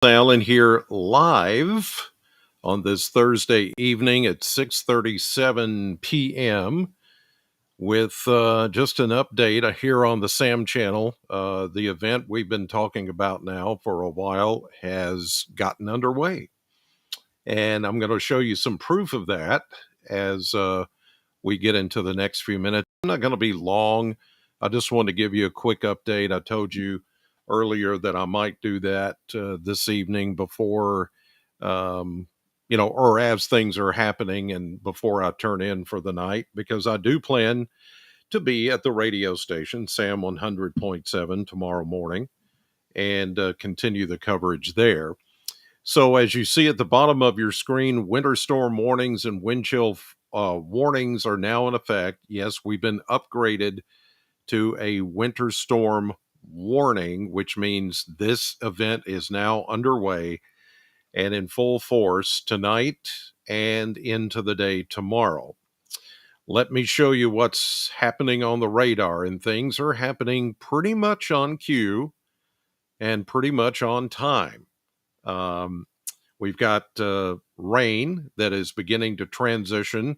Alan here live on this Thursday evening at 6:37 p.m. with just an update here on the Sam channel. The event we've been talking about now for a while has gotten underway, and I'm going to show you some proof of that as we get into the next few minutes. I'm not going to be long. I just want to give you a quick update. I told you earlier that I might do that this evening before, um, or as things are happening and before I turn in for the night, because I do plan to be at the radio station, Sam 100.7, tomorrow morning and continue the coverage there. So, as you see at the bottom of your screen, winter storm warnings and wind chill warnings are now in effect. Yes, we've been upgraded to a winter storm warning, which means this event is now underway and in full force tonight and into the day tomorrow. Let me show you what's happening on the radar, and things are happening pretty much on cue and pretty much on time. Um, We've got rain that is beginning to transition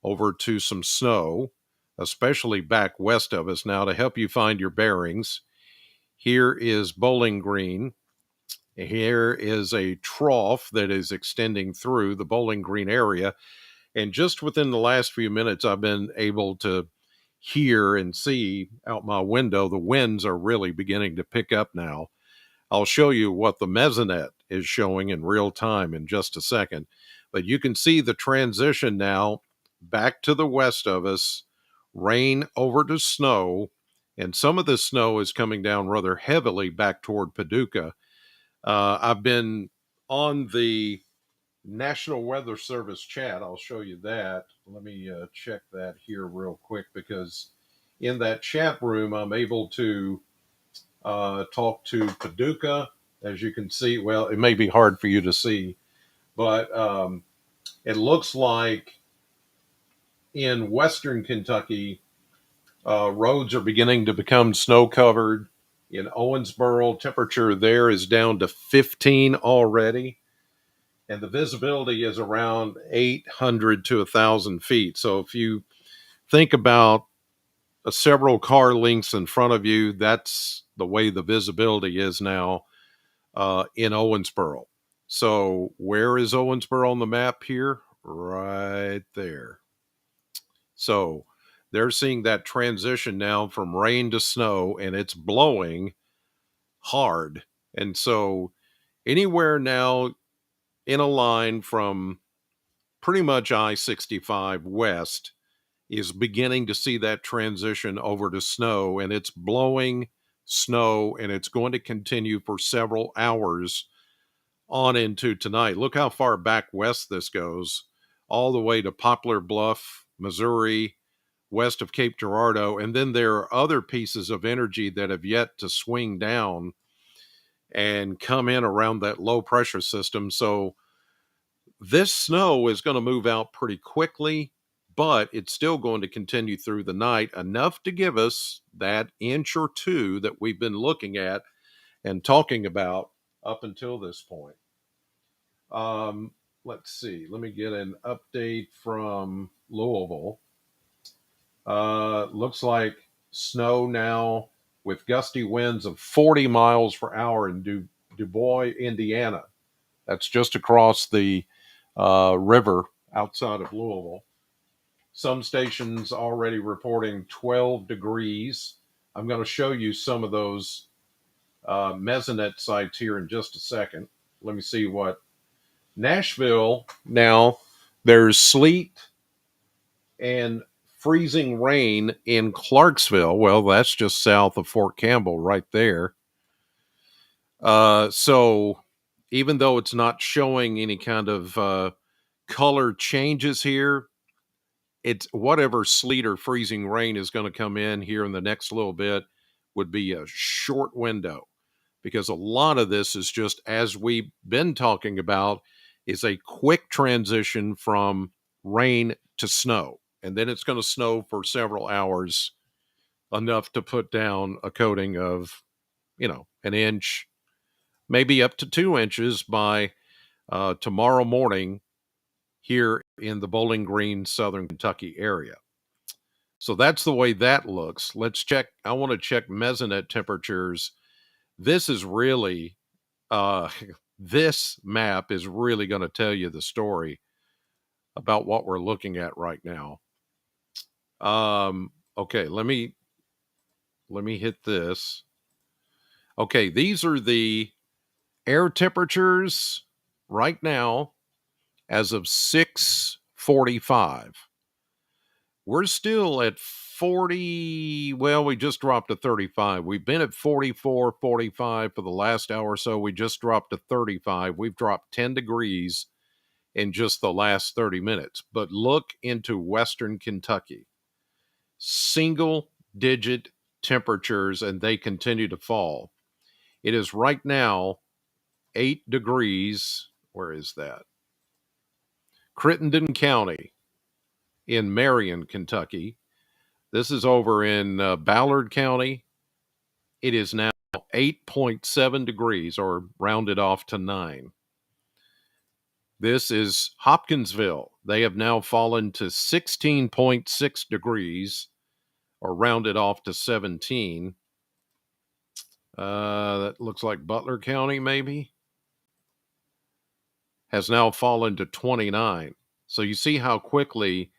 over to some snow, especially back west of us. Now, to help you find your bearings, here is Bowling Green. Here is a trough that is extending through the Bowling Green area. And just within the last few minutes, I've been able to hear and see out my window the winds are really beginning to pick up now. I'll show you what the mesonet is showing in real time in just a second. But you can see the transition now back to the west of us, rain over to snow, and some of the snow is coming down rather heavily back toward Paducah. I've been on the National Weather Service chat. I'll show you that. Let me check that here real quick, because in that chat room, I'm able to talk to Paducah. As you can see, well, it may be hard for you to see, but it looks like in western Kentucky, roads are beginning to become snow covered. In Owensboro, temperature there is down to 15 already, and the visibility is around 800 to 1,000 feet. So if you think about several car lengths in front of you, that's the way the visibility is now in Owensboro. So where is Owensboro on the map here? Right there. So they're seeing that transition now from rain to snow, and it's blowing hard. And so anywhere now in a line from pretty much I-65 west is beginning to see that transition over to snow, and it's blowing snow, and it's going to continue for several hours on into tonight. Look how far back west this goes, all the way to Poplar Bluff, Missouri, west of Cape Girardeau. And then there are other pieces of energy that have yet to swing down and come in around that low pressure system. So this snow is going to move out pretty quickly, but it's still going to continue through the night, enough to give us that inch or two that we've been looking at and talking about up until this point. Um, let's see. Let me get an update from Louisville. Looks like snow now with gusty winds of 40 miles per hour in Du Bois, Indiana. That's just across the river outside of Louisville. Some stations already reporting 12 degrees. I'm going to show you some of those mesonet sites here in just a second. Let me see what Nashville. Now, there's sleet and freezing rain in Clarksville. Well, that's just south of Fort Campbell right there. So even though it's not showing any kind of color changes here, it's whatever sleet or freezing rain is going to come in here in the next little bit would be a short window, because a lot of this is just, as we've been talking about, is a quick transition from rain to snow. And then it's going to snow for several hours, enough to put down a coating of, an inch, maybe up to 2 inches by tomorrow morning here in the Bowling Green, Southern Kentucky area. So that's the way that looks. Let's check. I want to check mesonet temperatures. This is really, uh, this map is really going to tell you the story about what we're looking at right now. Okay, let me hit this. Okay, these are the air temperatures right now as of 6:45. We're still at 40. Well, we just dropped to 35. We've been at 44, 45 for the last hour or so. We just dropped to 35. We've dropped 10 degrees in just the last 30 minutes. But look into Western Kentucky. Single digit temperatures, and they continue to fall. It is right now 8 degrees. Where is that? Crittenden County in Marion, Kentucky. This is over in Ballard County. It is now 8.7 degrees, or rounded off to 9. This is Hopkinsville. They have now fallen to 16.6 degrees, or rounded off to 17. That looks like Butler County, maybe, has now fallen to 29. So you see how quickly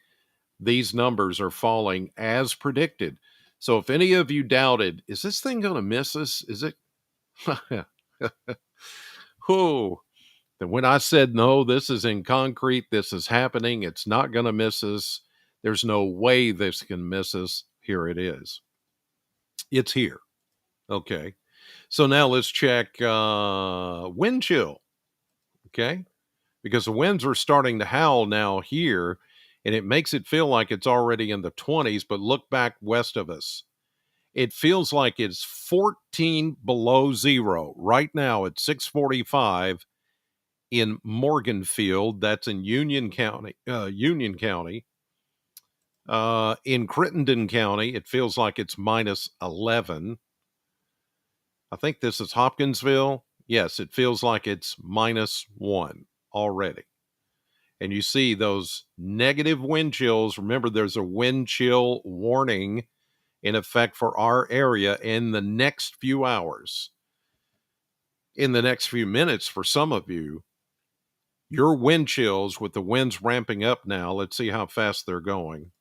these numbers are falling as predicted. So if any of you doubted, is this thing going to miss us? Is it? Whew. Then when I said, no, this is in concrete, this is happening, it's not going to miss us, there's no way this can miss us, here it is. It's here. Okay. So now let's check wind chill. Okay. Because the winds are starting to howl now here, and it makes it feel like it's already in the 20s, but look back west of us. It feels like it's 14 below zero right now at 6:45 in Morganfield. That's in Union County. In Crittenden County, it feels like it's minus 11. I think this is Hopkinsville. Yes, it feels like it's minus 1 already. And you see those negative wind chills. Remember, there's a wind chill warning in effect for our area in the next few hours. In the next few minutes, for some of you, your wind chills with the winds ramping up now. Let's see how fast they're going.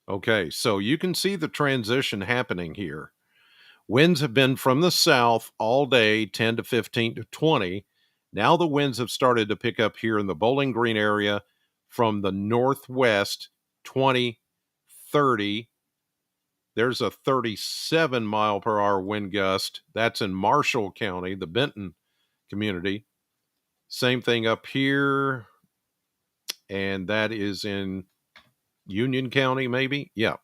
Okay, so you can see the transition happening here. Winds have been from the south all day, 10 to 15 to 20. Now the winds have started to pick up here in the Bowling Green area from the northwest, 20, 30. There's a 37 mile per hour wind gust. That's in Marshall County, the Benton community. Same thing up here. And that is in Union County, maybe? Yeah.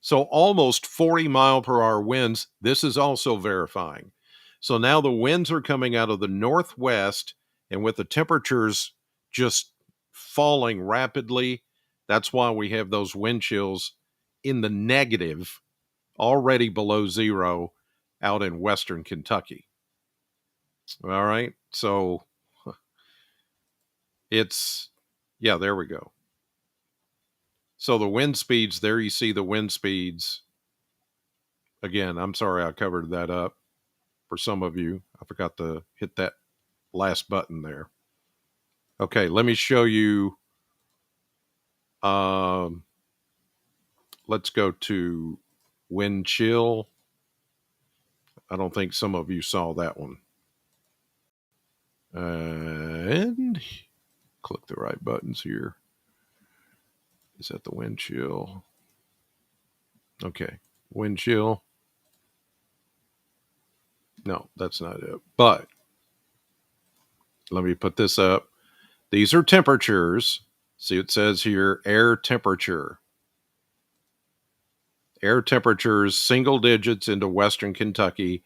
So almost 40 mile per hour winds. This is also verifying. So now the winds are coming out of the northwest, and with the temperatures just falling rapidly, that's why we have those wind chills in the negative, already below zero out in Western Kentucky. All right. So it's, yeah, there we go. So the wind speeds, there you see the wind speeds. Again, I'm sorry I covered that up for some of you. I forgot to hit that last button there. Okay, let me show you. Let's go to wind chill. I don't think some of you saw that one. And click the right buttons here. Is that the wind chill? Okay, wind chill. No, that's not it. But let me put this up. These are temperatures. See, it says here air temperature. Air temperatures, single digits into Western Kentucky,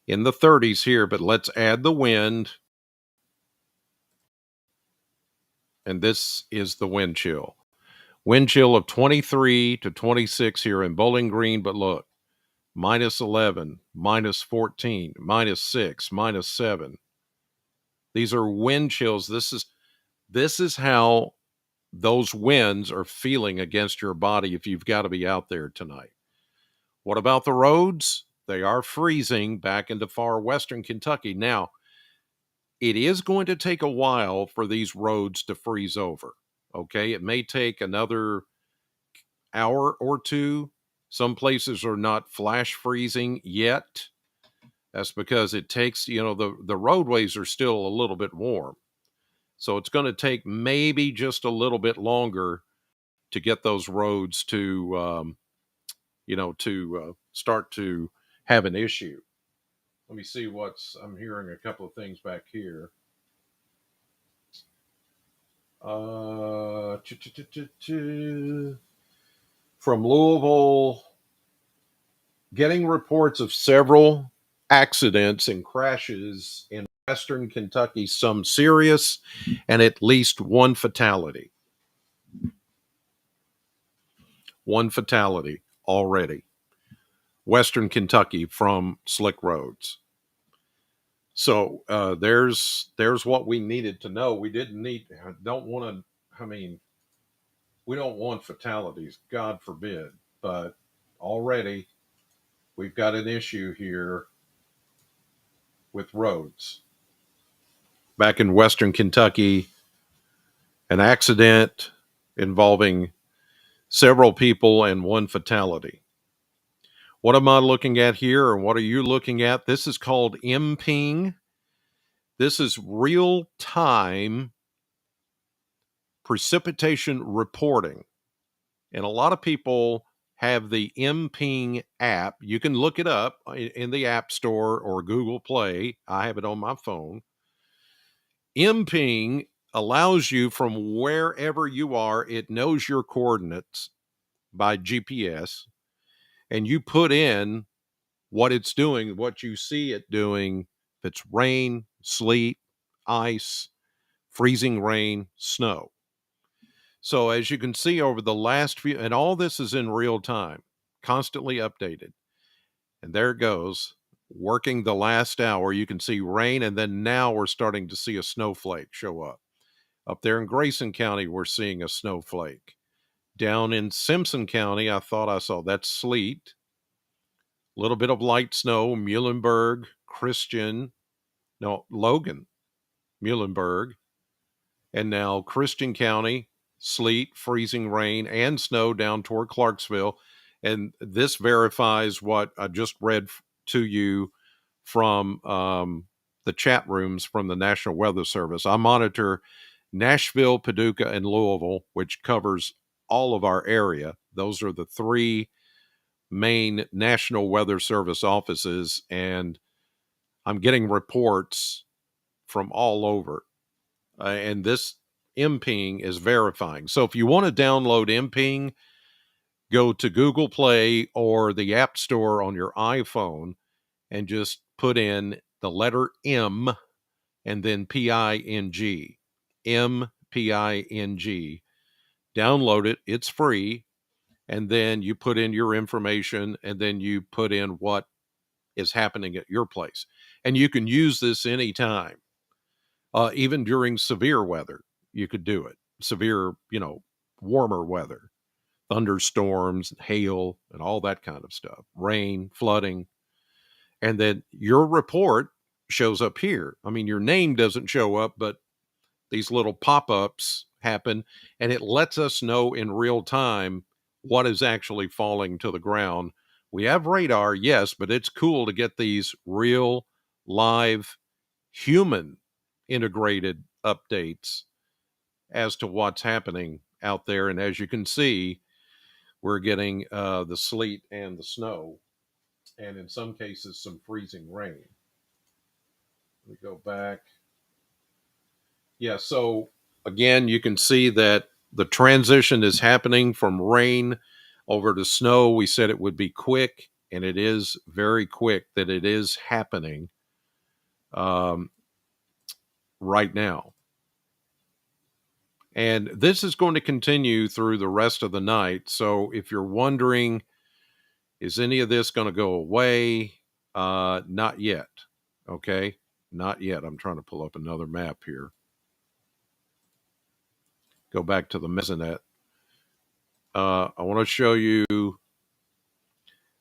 in the 30s here, but let's add the wind. And this is the wind chill. Wind chill of 23 to 26 here in Bowling Green, but look, minus 11, minus 14, minus 6, minus 7. These are wind chills. This is how those winds are feeling against your body if you've got to be out there tonight. What about the roads? They are freezing back into far western Kentucky. Now, it is going to take a while for these roads to freeze over. Okay, it may take another hour or two. Some places are not flash freezing yet. That's because it takes, the roadways are still a little bit warm. So it's going to take maybe just a little bit longer to get those roads to, start to have an issue. Let me see I'm hearing a couple of things back here. From Louisville, getting reports of several accidents and crashes in western Kentucky, some serious, and at least one fatality. One fatality already. Western Kentucky from slick roads. So there's what we needed to know. We didn't need. Don't want to. I mean, we don't want fatalities, God forbid. But already we've got an issue here with roads. Back in Western Kentucky, an accident involving several people and one fatality. What am I looking at here, or what are you looking at? This is called MPing. This is real-time precipitation reporting. And a lot of people have the MPing app. You can look it up in the App Store or Google Play. I have it on my phone. MPing allows you, from wherever you are, it knows your coordinates by GPS, and you put in what it's doing, what you see it doing. If it's rain, sleet, ice, freezing rain, snow. So as you can see over the last few, and all this is in real time, constantly updated. And there it goes, working the last hour. You can see rain, and then now we're starting to see a snowflake show up. Up there in Grayson County, we're seeing a snowflake. Down in Simpson County, I thought I saw that's sleet. A little bit of light snow, Muhlenberg, Logan, Muhlenberg. And now Christian County, sleet, freezing rain, and snow down toward Clarksville. And this verifies what I just read to you from the chat rooms from the National Weather Service. I monitor Nashville, Paducah, and Louisville, which covers all of our area. Those are the three main National Weather Service offices, and I'm getting reports from all over. And this MPing is verifying. So if you want to download MPing, go to Google Play or the App Store on your iPhone and just put in the letter M and then PING. MPING. Download it. It's free. And then you put in your information, and then you put in what is happening at your place. And you can use this anytime. Even during severe weather, you could do it. Severe, warmer weather, thunderstorms, hail, and all that kind of stuff, rain, flooding. And then your report shows up here. I mean, your name doesn't show up, but these little pop-ups happen, and it lets us know in real time what is actually falling to the ground. We have radar, yes, but it's cool to get these real, live, human integrated updates as to what's happening out there. And as you can see, we're getting the sleet and the snow, and in some cases, some freezing rain. Let me go back. Yeah, so again, you can see that the transition is happening from rain over to snow. We said it would be quick, and it is very quick that it is happening right now. And this is going to continue through the rest of the night. So if you're wondering, Is any of this going to go away? Not yet. Okay. Not yet. I'm trying to pull up another map here. Go back to the Mesonet. I want to show you,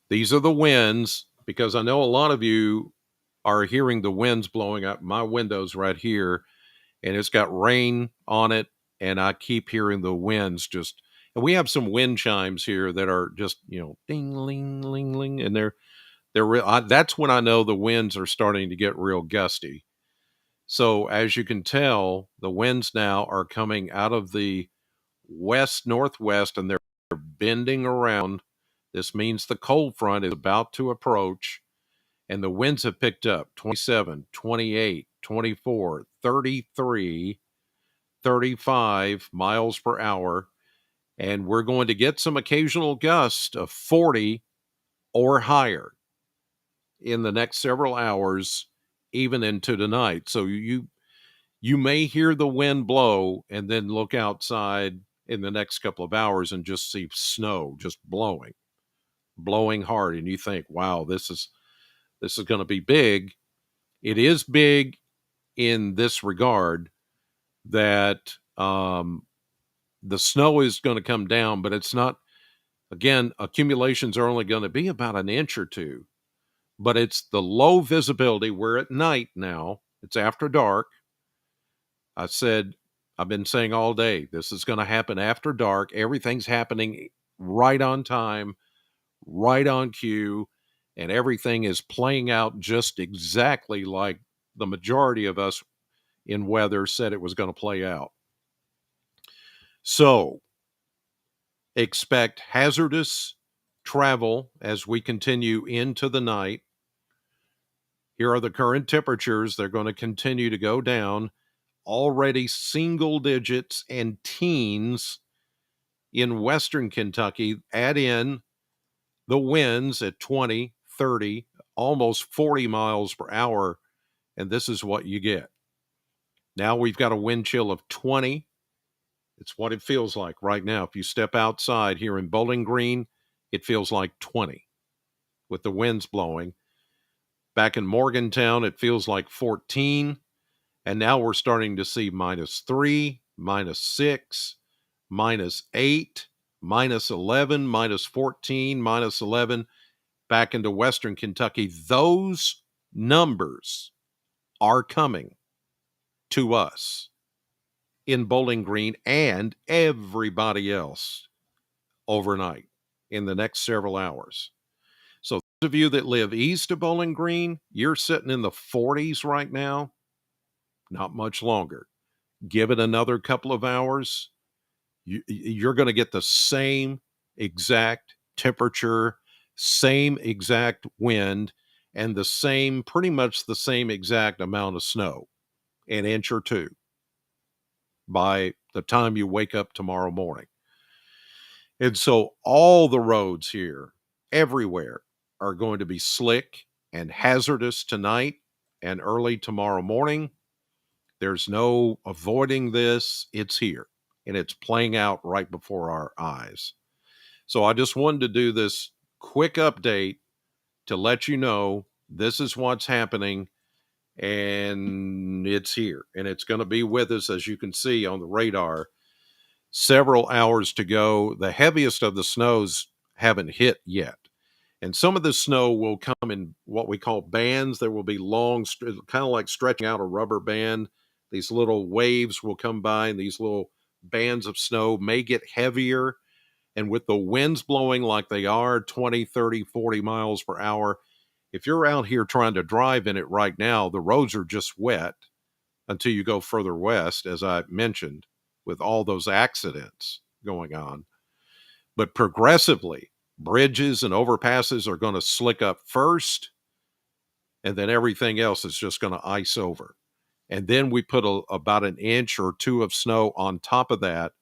these are the winds, because I know a lot of you are hearing the winds blowing out my windows right here, and it's got rain on it, and I keep hearing the winds just, and we have some wind chimes here that are just, ding, ling, ling, ling, and they're real. That's when I know the winds are starting to get real gusty. So as you can tell, the winds now are coming out of the west northwest, and they're bending around. This means the cold front is about to approach, and the winds have picked up 27, 28, 24, 33, 35 miles per hour. And we're going to get some occasional gusts of 40 or higher in the next several hours, even into tonight. So you may hear the wind blow and then look outside in the next couple of hours and just see snow just blowing hard, and you think, wow, this is going to be big. It is big in this regard that the snow is going to come down, but it's not, again, accumulations are only going to be about an inch or two, but it's the low visibility. We're at night now. It's after dark. I've been saying all day, this is going to happen after dark. Everything's happening right on time, right on cue, and everything is playing out just exactly like the majority of us in weather said it was going to play out. So expect hazardous travel as we continue into the night. Here are the current temperatures. They're going to continue to go down, already single digits and teens in western Kentucky. Add in the winds at 20, 30, almost 40 miles per hour, and this is what you get. Now we've got a wind chill of 20. It's what it feels like right now. If you step outside here in Bowling Green, it feels like 20 with the winds blowing. Back in Morgantown, it feels like 14. And now we're starting to see -3, -6, -8, -11, -14, -11 back into western Kentucky. Those numbers are coming to us in Bowling Green and everybody else overnight in the next several hours. So those of you that live east of Bowling Green, you're sitting in the 40s right now. Not much longer. Give it another couple of hours. You're going to get the same exact temperature, same exact wind, and pretty much the same exact amount of snow, an inch or two, by the time you wake up tomorrow morning. And so all the roads here, everywhere, are going to be slick and hazardous tonight and early tomorrow morning. There's no avoiding this. It's here, and it's playing out right before our eyes. So I just wanted to do this quick update to let you know this is what's happening, and it's here, and it's going to be with us, as you can see on the radar. Several hours to go. The heaviest of the snows haven't hit yet. And some of the snow will come in what we call bands. There will be long, kind of like stretching out a rubber band. These little waves will come by, and these little bands of snow may get heavier. And with the winds blowing like they are, 20, 30, 40 miles per hour, if you're out here trying to drive in it right now, the roads are just wet until you go further west, as I mentioned, with all those accidents going on. But progressively, bridges and overpasses are going to slick up first, and then everything else is just going to ice over. And then we put about an inch or two of snow on top of that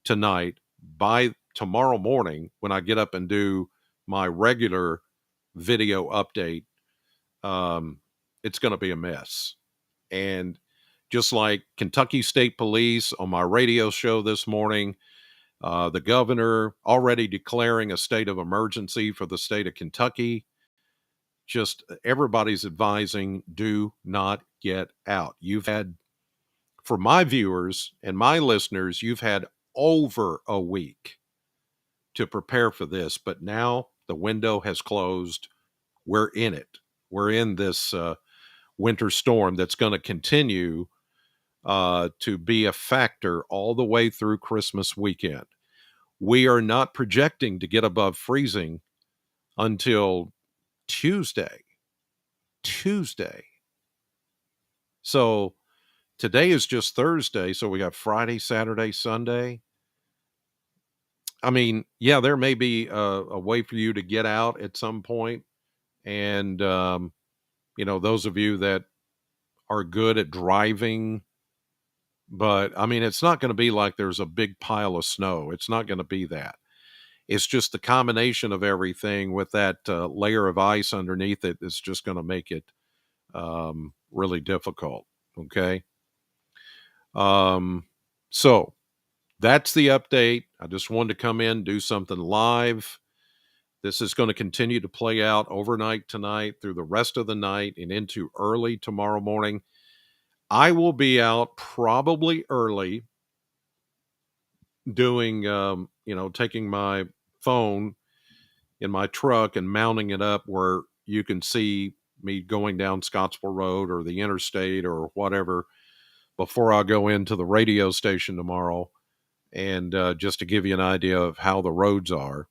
tonight. By tomorrow morning, when I get up and do my regular video update, it's going to be a mess. And just like Kentucky State Police on my radio show this morning, The governor already declaring a state of emergency for the state of Kentucky. Just everybody's advising, do not get out. You've had, for my viewers and my listeners, you've had over a week to prepare for this, but now the window has closed. We're in it. We're in this winter storm that's going to continue to be a factor all the way through Christmas weekend. We are not projecting to get above freezing until Tuesday. So today is just Thursday. So we got Friday, Saturday, Sunday. I mean, yeah, there may be a way for you to get out at some point. And, those of you that are good at driving, but I mean, it's not going to be like there's a big pile of snow. It's not going to be that. It's just the combination of everything with that layer of ice underneath it is just going to make it really difficult. Okay. So that's the update. I just wanted to come in, do something live. This is going to continue to play out overnight tonight through the rest of the night and into early tomorrow morning. I will be out probably early doing, taking my phone in my truck and mounting it up where you can see me going down Scottsville Road or the interstate or whatever before I go into the radio station tomorrow. And just to give you an idea of how the roads are.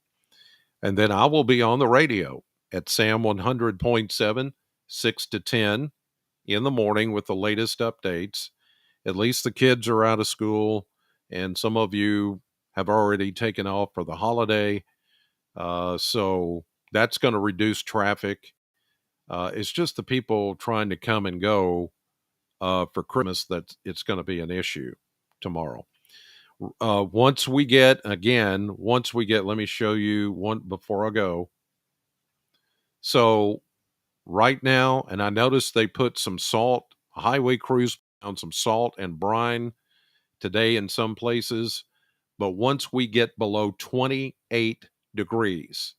And then I will be on the radio at Sam 100.7, 6 to 10 in the morning with the latest updates. At least the kids are out of school, and some of you have already taken off for the holiday. So that's going to reduce traffic. It's just the people trying to come and go for Christmas that it's going to be an issue tomorrow. Once we get, let me show you one before I go. So right now, and I noticed they put some salt, highway crews on some salt and brine today in some places. But once we get below 28 degrees,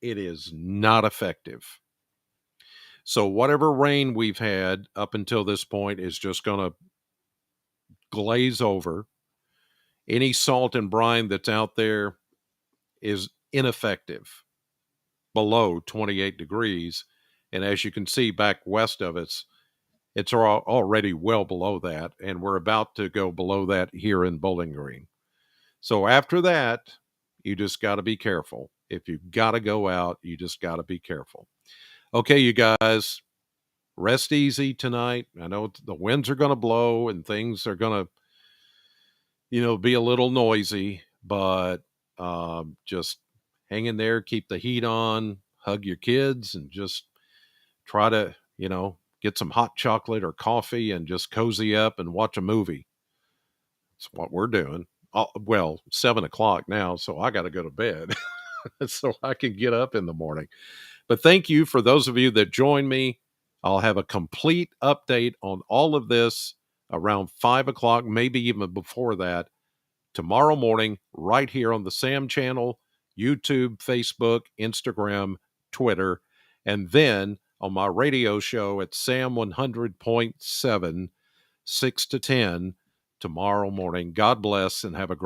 it is not effective. So whatever rain we've had up until this point is just going to glaze over. Any salt and brine that's out there is ineffective below 28 degrees. And as you can see back west of us, it's already well below that. And we're about to go below that here in Bowling Green. So after that, you just got to be careful. If you've got to go out, you just got to be careful. Okay, you guys, rest easy tonight. I know the winds are going to blow and things are going to, be a little noisy, but just hang in there, keep the heat on, hug your kids, and just try to, get some hot chocolate or coffee and just cozy up and watch a movie. That's what we're doing. Well, 7:00 now, so I got to go to bed so I can get up in the morning. But thank you for those of you that join me. I'll have a complete update on all of this around 5:00, maybe even before that, tomorrow morning, right here on the Sam channel, YouTube, Facebook, Instagram, Twitter, and then on my radio show at Sam 100.7, 6 to 10 tomorrow morning. God bless and have a great